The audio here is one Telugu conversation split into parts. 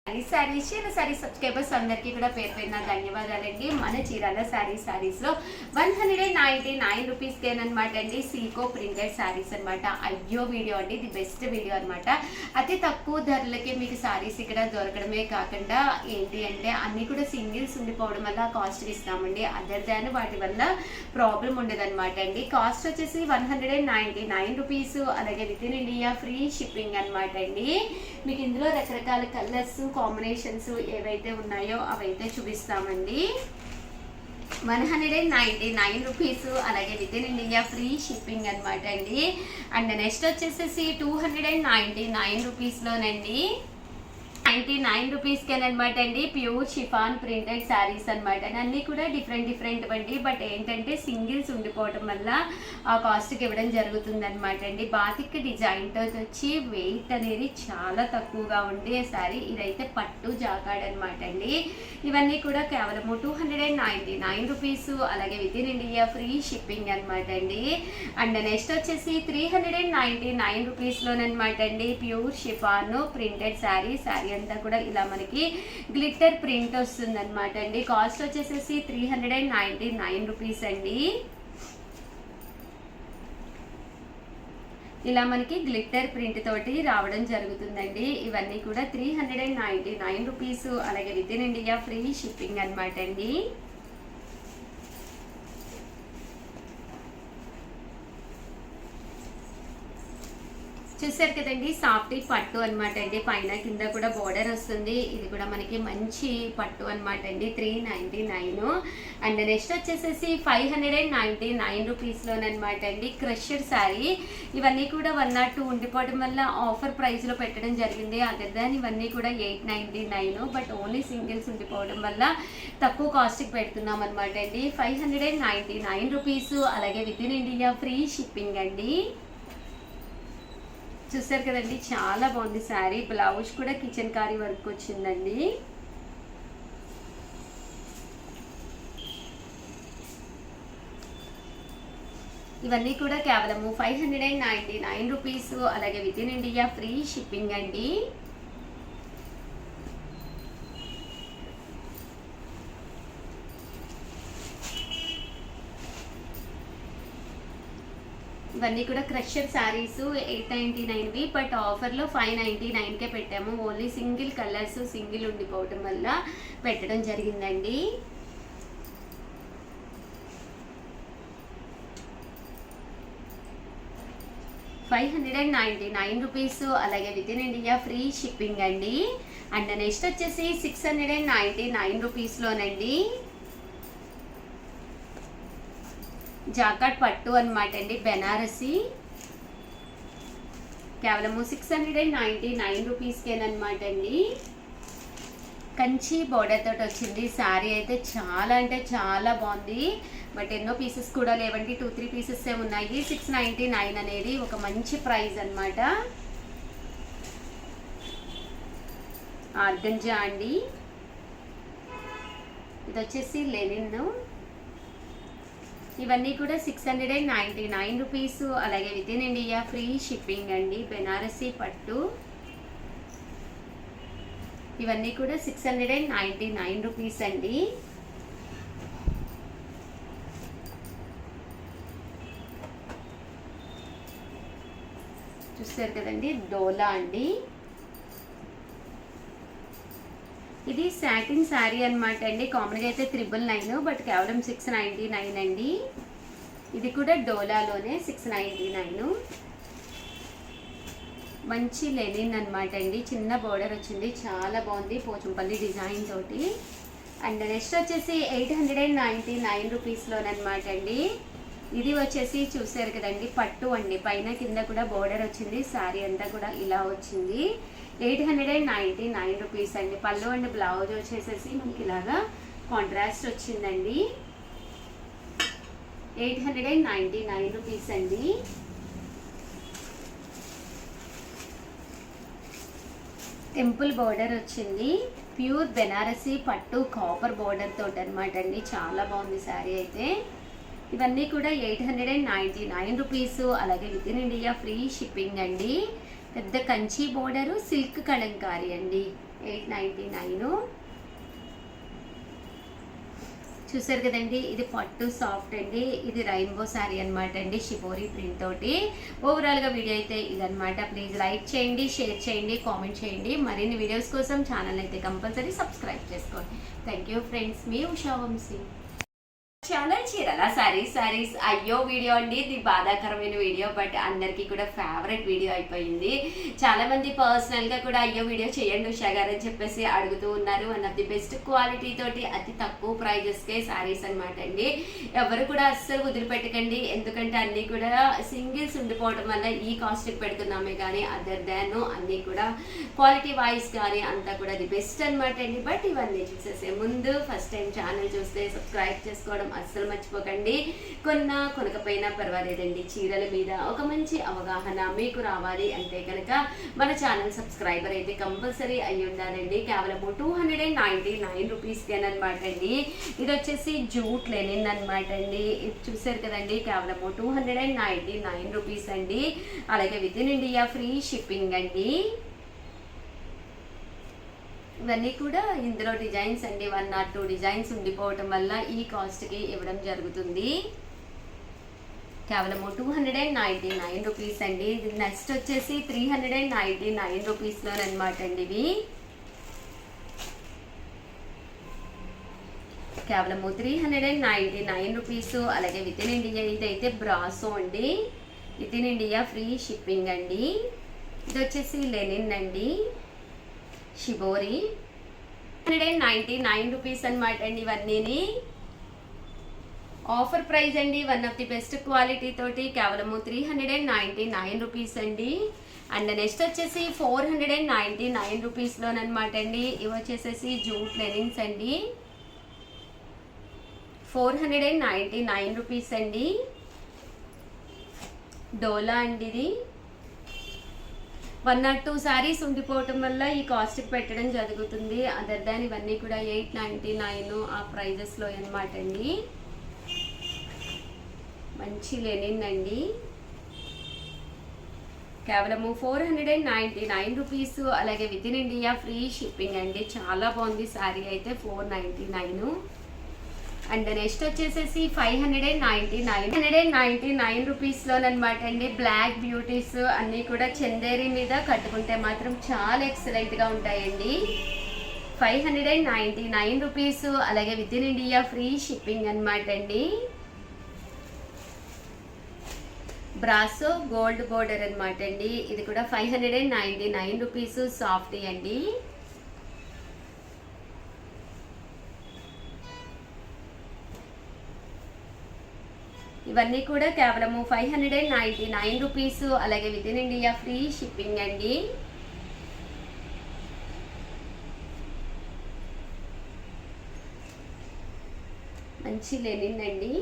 సారీస్ సబ్స్క్రైబర్స్ అందరికీ కూడా పేరు పేరున ధన్యవాదాలండి. మన చీరాల సారీస్ లో 199 రూపీస్కేనమాట అండి సీకో ప్రింటెడ్ సారీస్ అనమాట. అయ్యో వీడియో అండి, ఇది బెస్ట్ వీడియో అనమాట. అతి తక్కువ ధరలకి మీకు సారీస్ ఇక్కడ దొరకడమే కాకుండా ఏంటి అంటే అన్ని కూడా సింగిల్స్ ఉండిపోవడం వల్ల కాస్ట్ ఇస్తామండి. అదర్ దాన్ వాటి వల్ల ప్రాబ్లం ఉండదు అనమాట అండి. కాస్ట్ వచ్చేసి 199 రూపీస్, అలాగే with in India free shipping అనమాట అండి. మీకు ఇందులో రకరకాల కలర్స్ కాంబినేషన్స్ ఏవైతే ఉన్నాయో అవైతే చూపిస్తామండి. 199 రూపీస్, అలాగే with in India free shipping అనమాట అండి. అండ్ నెక్స్ట్ వచ్చేసేసి 299 రూపీస్లోనండి 99 రూపీస్కేనమాట అండి ప్యూర్ షిఫాన్ ప్రింటెడ్ శారీస్ అనమాట. అన్నీ కూడా డిఫరెంట్ అండి. బట్ ఏంటంటే సింగిల్స్ ఉండిపోవడం వల్ల ఆ కాస్ట్కి ఇవ్వడం జరుగుతుంది అనమాట అండి. బాతిక్ డిజైన్తో వచ్చి వెయిట్ అనేది చాలా తక్కువగా ఉండే శారీ. ఇదైతే పట్టు జాకాడ్ అనమాట అండి. ఇవన్నీ కూడా కేవలము 299 రూపీస్, అలాగే with in India free shipping అనమాట అండి. అండ్ నెక్స్ట్ వచ్చేసి 399 రూపీస్లోనమాట అండి ప్యూర్ షిఫాన్ ప్రింటెడ్ శారీ అంతా కూడా ఇలా మనకి గ్లిట్టర్ ప్రింట్ వస్తుంది అనమాట అండి. కాస్ట్ వచ్చేసేసి 399 రూపీస్ అండి. ఇలా మనకి గ్లిట్టర్ ప్రింట్ తోటి రావడం జరుగుతుందండి. ఇవన్నీ కూడా 399 రూపీస్, అలాగే with in India free shipping అనమాట అండి. చూసారు కదండి, సాఫ్ట్ పట్టు అనమాట అండి. పైన కింద కూడా బోర్డర్ వస్తుంది. ఇది కూడా మనకి మంచి పట్టు అనమాట అండి. 399. అండ్ నెక్స్ట్ వచ్చేసేసి 599 రూపీస్లోనమాట అండి క్రషర్ శారీ. ఇవన్నీ కూడా 1 or 2 ఉండిపోవడం వల్ల ఆఫర్ ప్రైస్లో పెట్టడం జరిగింది. అదర్ దాన్ ఇవన్నీ కూడా 899, బట్ ఓన్లీ సింగిల్స్ ఉండిపోవడం వల్ల తక్కువ కాస్ట్కి పెడుతున్నాం అనమాట అండి. 599 రూపీస్, అలాగే with in India free shipping అండి. చూసారు కదండి, చాలా బాగుంది శారీ. బ్లౌజ్ కూడా కిచెన్ కారీ వర్క్ వచ్చిందండి. ఇవన్నీ కూడా కేవలము 599 రూపీస్, అలాగే with in India free shipping అండి. ఇవన్నీ కూడా క్రషర్ శారీస్ 899వి, బట్ ఆఫర్లో 599కే పెట్టాము. ఓన్లీ సింగిల్ కలర్స్ సింగిల్ ఉండిపోవడం వల్ల పెట్టడం జరిగిందండి. ₹599 రూపీస్, అలాగే with in India free shipping అండి. అండ్ నెక్స్ట్ వచ్చేసి 699 రూపీస్లోనండి జాకాట్ పట్టు అనమాట అండి, బెనారసి. కేవలము 699 రూపీస్కేనమాట అండి. కంచి బోర్డర్ తోటి వచ్చింది. శారీ అయితే చాలా అంటే చాలా బాగుంది. బట్ ఎన్నో పీసెస్ కూడా లేవండి, 2-3 పీసెస్ ఉన్నాయి. 699 అనేది ఒక మంచి ప్రైస్ అనమాట. ఆర్గంజా అండి. ఇది వచ్చేసి లెనిన్. ఇవన్నీ కూడా 699 రూపీస్, అలాగే with in India free shipping అండి. బెనారసి పట్టు. ఇవన్నీ కూడా 699 రూపీస్ అండి. చూస్తారు కదండి, డోలా అండి. ఇది సాటిన్ శారీ అనమాట అండి. కామన్గా అయితే 999, బట్ కేవలం 699 అండి. ఇది కూడా డోలాలోనే 699. మంచి లెనిన్ అనమాట అండి. చిన్న బోర్డర్ వచ్చింది, చాలా బాగుంది పోచంపల్లి డిజైన్ తోటి. అండ్ నెక్స్ట్ వచ్చేసి 899 రూపీస్లోనమాట అండి. ఇది వచ్చేసి చూసారు కదండి, పట్టు అండి. పైన కింద కూడా బోర్డర్ వచ్చింది. శారీ అంతా కూడా ఇలా వచ్చింది. 899 రూపీస్ అండి. పళ్ళు అండ్ బ్లౌజ్ వచ్చేసేసి మనకి ఇలాగా కాంట్రాస్ట్ వచ్చిందండి. 899 రూపీస్ అండి. టెంపుల్ బోర్డర్ వచ్చింది. ప్యూర్ బెనారసి పట్టు కాపర్ బోర్డర్ తోటి అనమాట అండి. చాలా బాగుంది శారీ అయితే. ఇవన్నీ కూడా 899 రూపీస్, అలాగే with in India free shipping అండి. పెద్ద కంచి బోర్డరు, సిల్క్ కలంకారీ అండి. 899. చూసారు కదండి, ఇది పట్టు సాఫ్ట్ అండి. ఇది రైన్బో శారీ అనమాట అండి, షిబోరి ప్రింట్ తోటి. ఓవరాల్గా వీడియో అయితే ఇదనమాట. ప్లీజ్ లైక్ చేయండి, షేర్ చేయండి, కామెంట్ చేయండి. మరిన్ని వీడియోస్ కోసం ఛానల్ అయితే కంపల్సరీ సబ్స్క్రైబ్ చేసుకోండి. థ్యాంక్ యూ ఫ్రెండ్స్, మీ ఉషా వంశీ. ఛానల్ చీరల సారీస్. అయ్యో వీడియో అండి, ఇది బాధాకరమైన వీడియో, బట్ అందరికీ కూడా ఫేవరెట్ వీడియో అయిపోయింది. చాలా మంది పర్సనల్ గా కూడా అయ్యో వీడియో చేయండి ఉషా గారు అని చెప్పేసి అడుగుతూ ఉన్నారు. One of the best quality తోటి అతి తక్కువ ప్రైజెస్ కే సారీస్ అనమాట అండి. ఎవరు కూడా అస్సలు వదిలిపెట్టకండి, ఎందుకంటే అన్ని కూడా సింగిల్స్ ఉండిపోవడం వల్ల ఈ కాస్ట్ పెడుతున్నామే కానీ అదర్ దాన్ అన్ని కూడా క్వాలిటీ వైజ్ కానీ అంతా కూడా ది బెస్ట్ అనమాట అండి. బట్ ఇవన్నీ చూసేసే ముందు ఫస్ట్ టైం ఛానల్ చూస్తే సబ్స్క్రైబ్ చేసుకోవడం అస్సలు మర్చిపోకండి. కొనకపోయినా పర్వాలేదండి, చీరల మీద ఒక మంచి అవగాహన మీకు రావాలి అంటే కనుక మన ఛానల్ సబ్స్క్రైబర్ అయితే కంపల్సరీ అయ్యి ఉండాలండి. కేవలం 299 రూపీస్కి అనమాట అండి. ఇది వచ్చేసి జూట్ లెనిన్ అనమాట అండి. ఇది చూసారు కదండి, కేవలం 299 రూపీస్ అండి. అలాగే with in India free shipping అండి. ఇవన్నీ కూడా ఇందులో డిజైన్స్ అండి, 1 or 2 డిజైన్స్ ఉండిపోవటం వల్ల ఈ కాస్ట్కి ఇవ్వడం జరుగుతుంది. కేవలం 299 రూపీస్ అండి. ఇది నెక్స్ట్ వచ్చేసి 399 రూపీస్లో అనమాట అండి. ఇవి కేవలం 399 రూపీస్. అలాగే విత్ ఇన్ ఇండియా ఇదైతే బ్రాసో అండి, with in India free shipping అండి. ఇది వచ్చేసి లెనిన్ అండి, షిబోరి 199 రూపీస్ అనమాట అండి. ఇవన్నీ ఆఫర్ ప్రైస్ అండి, one of the best quality తోటి కేవలం 399 రూపీస్ అండి. అండ్ నెక్స్ట్ వచ్చేసి 499 రూపీస్లోనమాట అండి. ఇవి వచ్చేసేసి జూట్ లెనిన్స్ అండి, 499 రూపీస్ అండి. డోలా అండి, ఇది 1 or 2 సారీస్ ఉండిపోవటం వల్ల ఈ కాస్ట్కి పెట్టడం జరుగుతుంది. అదర్ దాన్ ఇవన్నీ కూడా 899 ఆ ప్రైజెస్లో అనమాట అండి. మంచి లెనిన్ అండి, కేవలము 499 రూపీస్. అలాగే with in India free shipping అండి. చాలా బాగుంది శారీ అయితే, 499. అండ్ నెక్స్ట్ వచ్చేసేసి 599 రూపీస్లోనమాట అండి. బ్లాక్ బ్యూటీస్ అన్నీ కూడా చందేరి మీద కట్టుకుంటే మాత్రం చాలా ఎక్సలెంట్గా ఉంటాయండి. 599 రూపీస్. అలాగే with in India free shipping అనమాట అండి. బ్రాసో గోల్డ్ బోర్డర్ అనమాట అండి. ఇది కూడా 599 రూపీస్. సాఫ్టీ అండి. ఇవన్నీ కూడా కేవలము 599 రూపీస్. అలాగే with in India free shipping అండి. మంచి లెనిన్ అండి.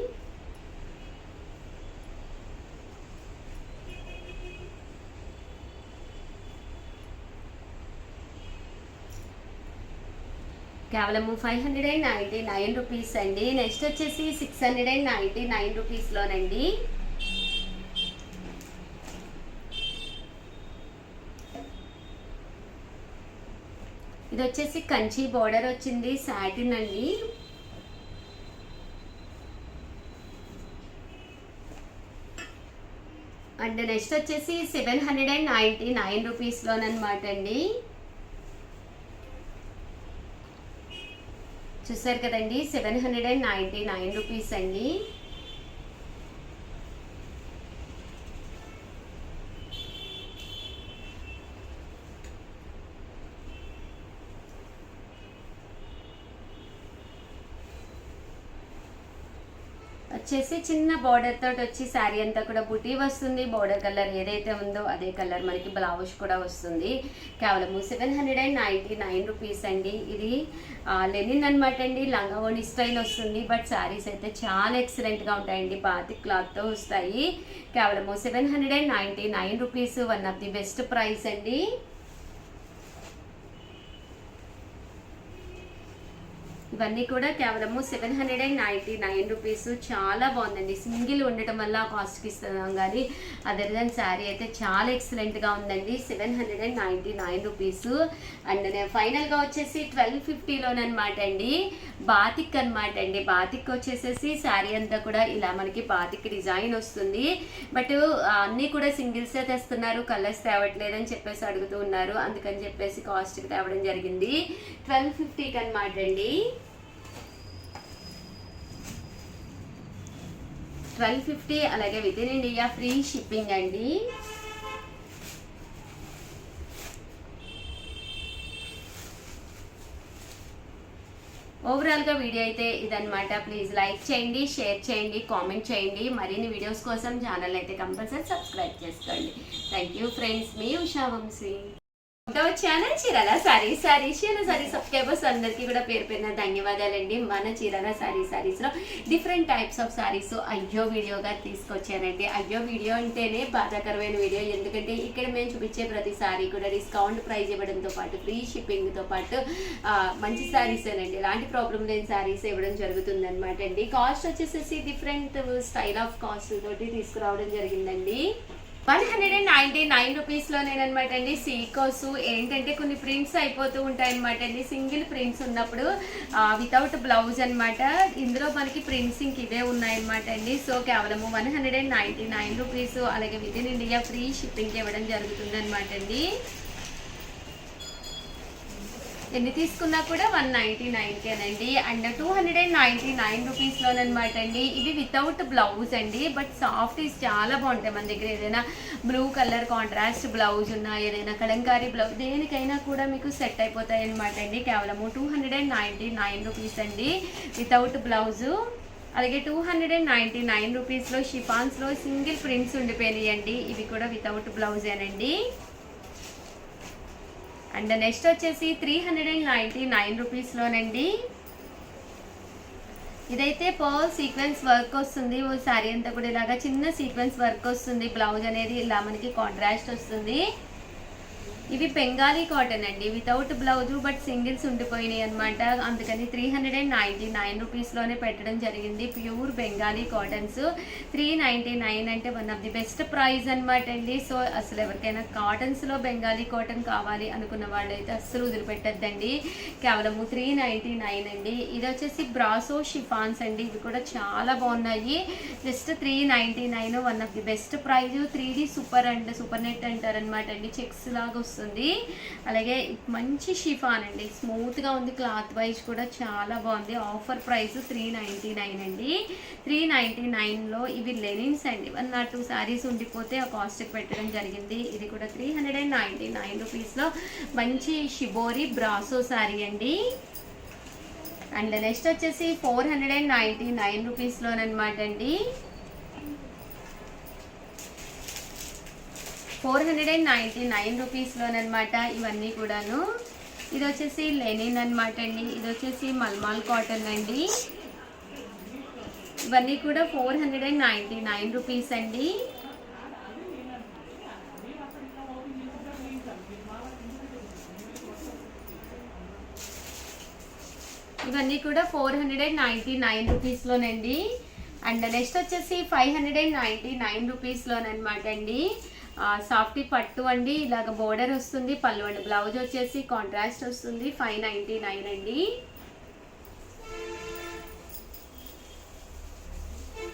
కేవలము 599 రూపీస్ అండి. నెక్స్ట్ వచ్చేసి 699 రూపీస్లోనండి. ఇది వచ్చేసి కంచి బోర్డర్ వచ్చింది, సాటిన్ అండి. అండ్ నెక్స్ట్ వచ్చేసి 799 రూపీస్లోనమాట అండి. చూసారు కదండి, 799 రూపీస్ అండి. వచ్చేసి చిన్న బార్డర్ తోటి వచ్చి శారీ అంతా కూడా బుటీ వస్తుంది. బార్డర్ కలర్ ఏదైతే ఉందో అదే కలర్ మనకి బ్లౌజ్ కూడా వస్తుంది. కేవలము 799 రూపీస్ అండి. ఇది లెనిన్ అనమాట అండి, లంగా ఓణి స్టైల్ వస్తుంది. బట్ శారీస్ అయితే చాలా ఎక్సలెంట్గా ఉంటాయండి, బాతిక్ క్లాత్తో వస్తాయి. కేవలము 799 rupees. One of the best price అండి. ఇవన్నీ కూడా కేవలము 799 రూపీస్. చాలా బాగుందండి. సింగిల్ ఉండటం వల్ల కాస్ట్కి ఇస్తున్నాం కానీ అదర్ దెన్ శారీ అయితే చాలా ఎక్సలెంట్గా ఉందండి. 799 రూపీస్. అండ్ నేను ఫైనల్గా వచ్చేసి 1250లోనమాట అండి బాతిక్ అనమాట అండి. బాతిక్ వచ్చేసేసి శారీ అంతా కూడా ఇలా మనకి బాతిక్ డిజైన్ వస్తుంది. బట్ అన్నీ కూడా సింగిల్సే తెస్తున్నారు, కలర్స్ తేవట్లేదని చెప్పేసి అడుగుతూ ఉన్నారు. అందుకని చెప్పేసి కాస్ట్కి తేవడం జరిగింది. 1250కి అనమాట అండి. 1250. అలాగే with in India free shipping అండి. ఓవరాల్గా వీడియో అయితే ఇదనమాట. ప్లీజ్ లైక్ చేయండి, షేర్ చేయండి, కామెంట్ చేయండి. మరిన్ని వీడియోస్ కోసం ఛానల్ అయితే కంపల్సరీ సబ్స్క్రైబ్ చేసుకోండి. థ్యాంక్ యూ ఫ్రెండ్స్, మీ ఉషా వంశీ. ఛానల్ చీరాల సారీస్ సబ్స్క్రైబర్స్ అందరికీ కూడా పేరు పేరున ధన్యవాదాలండి. మన చీరాల సారీస్లో డిఫరెంట్ టైప్స్ ఆఫ్ సారీస్ అయ్యో వీడియోగా తీసుకొచ్చానండి. అయ్యో వీడియో అంటేనే బాధాకరమైన వీడియో, ఎందుకంటే ఇక్కడ మేము చూపించే ప్రతి సారీ కూడా డిస్కౌంట్ ప్రైస్ ఇవ్వడంతో పాటు ఫ్రీ షిప్పింగ్తో పాటు మంచి సారీసేనండి. ఎలాంటి ప్రాబ్లం లేని సారీస్ ఇవ్వడం జరుగుతుంది అనమాట అండి. కాస్ట్ వచ్చేసేసి డిఫరెంట్ స్టైల్ ఆఫ్ కాస్ట్ తోటి తీసుకురావడం జరిగిందండి. 199 రూపీస్లోనేనమాట అండి. సీకోస్ ఏంటంటే కొన్ని ప్రింట్స్ అయిపోతూ ఉంటాయి అనమాట అండి. సింగిల్ ప్రింట్స్ ఉన్నప్పుడు వితౌట్ బ్లౌజ్ అనమాట. ఇందులో మనకి ప్రింట్స్ ఇంక ఇవే ఉన్నాయన్నమాట అండి. సో కేవలము 199 రూపీస్. అలాగే with in India free shipping ఇవ్వడం జరుగుతుంది అనమాట అండి. ఎన్ని తీసుకున్నా కూడా 199కేనండి. అండ్ 299 రూపీస్లోనమాట అండి. ఇవి వితౌట్ బ్లౌజ్ అండి. బట్ సాఫ్ట్ చాలా బాగుంటాయి. మన దగ్గర ఏదైనా బ్లూ కలర్ కాంట్రాస్ట్ బ్లౌజ్ ఉన్నా, ఏదైనా కలంకారీ బ్లౌజ్, దేనికైనా కూడా మీకు సెట్ అయిపోతాయి అనమాట అండి. కేవలము 299 రూపీస్ అండి వితౌట్ బ్లౌజు. అలాగే 299 రూపీస్లో షిఫాన్స్లో సింగిల్ ప్రింట్స్ ఉండిపోయినాయండి. ఇవి కూడా వితౌట్ బ్లౌజేనండి. అండ్ నెక్స్ట్ వచ్చేసి 399 రూపీస్లోనండి. ఇదైతే పర్ల్ సీక్వెన్స్ వర్క్ వస్తుంది. శారీ అంతా కూడా ఇలాగా చిన్న సీక్వెన్స్ వర్క్ వస్తుంది. బ్లౌజ్ అనేది ఇలా మనకి కాంట్రాస్ట్ వస్తుంది. ఇవి బెంగాలీ కాటన్ అండి, వితౌట్ బ్లౌజ్ బట్ సింగిల్స్ ఉండిపోయినాయి అనమాట. అందుకని 399 రూపీస్లోనే పెట్టడం జరిగింది. ప్యూర్ బెంగాలీ కాటన్స్ 399 అంటే one of the best price అనమాట అండి. సో అసలు ఎవరికైనా కాటన్స్లో బెంగాలీ కాటన్ కావాలి అనుకున్న వాళ్ళైతే అస్సలు వదిలిపెట్టద్దండి. కేవలము 399 అండి. ఇది వచ్చేసి బ్రాసో షిఫాన్స్ అండి. ఇవి కూడా చాలా బాగున్నాయి. Just 399 one of the best prize. 3D super and super net అంటారనమాట అండి. చెక్స్ లాగా వస్తుంది. అలాగే మంచి షిఫాన్ అండి, స్మూత్గా ఉంది. క్లాత్ వైజ్ కూడా చాలా బాగుంది. ఆఫర్ ప్రైస్ 399 అండి. 399లో ఇవి లెనిన్స్ అండి. 1 or 2 శారీస్ ఉండిపోతే ఆ కాస్ట్కి పెట్టడం జరిగింది. ఇది కూడా 399 రూపీస్లో మంచి షిబోరి బ్రాసో శారీ అండి. అండ్ నెక్స్ట్ వచ్చేసి 499 రూపీస్లోనమాట అండి. 499 రూపీస్లోనమాట ఇవన్నీ కూడాను. ఇది వచ్చేసి లెనిన్ అనమాట అండి. ఇది వచ్చేసి మల్మాల్ కాటన్ అండి. ఇవన్నీ కూడా 499 రూపీస్ అండి. ఇవన్నీ కూడా 499 రూపీస్లోనండి. అండ్ నెక్స్ట్ వచ్చేసి 599 రూపీస్లోనమాట అండి. సాఫ్టీ పట్టు అండి. ఇలాగ బోర్డర్ వస్తుంది, పళ్ళు అండి. బ్లౌజ్ వచ్చేసి కాంట్రాస్ట్ వస్తుంది. 599 అండి.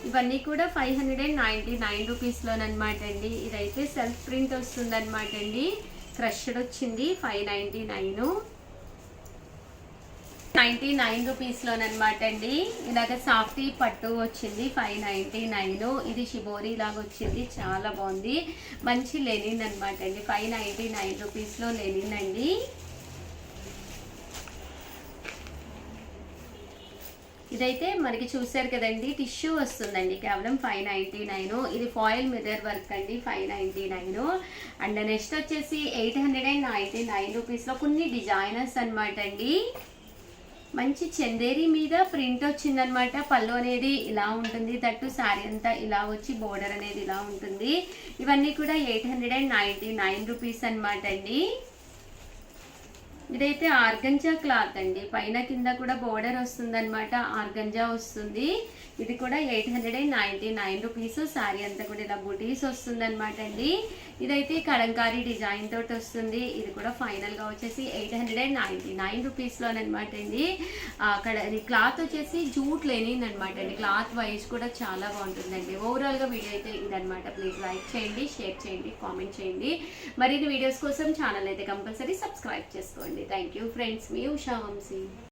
ఇవన్నీ కూడా 599 రూపీస్లోనమాట అండి. ఇదైతే సెల్ఫ్ ప్రింట్ వస్తుంది అనమాట అండి. క్రష్డ్ వచ్చింది. 599 99 రూపీస్లోనమాట అండి. ఇలాగ సాఫ్టీ పట్టు వచ్చింది. 599. ఇది షిబోరి లాగా వచ్చింది, చాలా బాగుంది. మంచి లెనిన్ అనమాట అండి. 599 రూపీస్లో లెనిన్ అండి. ఇదైతే మనకి చూసారు కదండి, టిష్యూ వస్తుందండి. కేవలం 599. ఇది ఫాయిల్ మిర్రర్ వర్క్ అండి. 599. అండ్ నెక్స్ట్ వచ్చేసి 899 రూపీస్లో కొన్ని డిజైనర్స్ అనమాట అండి. మంచి చందేరి మీద ప్రింట్ వచ్చిందనమాట. పళ్ళు అనేది ఇలా ఉంటుంది. తట్టు శారీ అంతా ఇలా వచ్చి బోర్డర్ అనేది ఇలా ఉంటుంది. ఇవన్నీ కూడా 899 రూపీస్ అనమాట అండి. ఇదైతే ఆర్గంజా క్లాత్ అండి, పైన కింద కూడా బోర్డర్ వస్తుంది అనమాట, ఆర్గంజా వస్తుంది. ఇది కూడా 899 రూపీస్. శారీ అంతా కూడా ఇలా బుటీస్ వస్తుంది అనమాట అండి. ఇదైతే కలంకారీ డిజైన్ తోటి వస్తుంది. ఇది కూడా ఫైనల్గా వచ్చేసి 899 రూపీస్లోనమాట అండి. అక్కడ క్లాత్ వచ్చేసి జూట్ లెనిన్ అనమాట అండి. క్లాత్ వైజ్ కూడా చాలా బాగుంటుందండి. ఓవరాల్గా వీడియో అయితే ఇదనమాట. ప్లీజ్ లైక్ చేయండి, షేర్ చేయండి, కామెంట్ చేయండి. మరిన్ని వీడియోస్ కోసం ఛానల్ అయితే కంపల్సరీ సబ్స్క్రైబ్ చేసుకోండి. థ్యాంక్ యూ ఫ్రెండ్స్, మీ ఉషా వంశీ.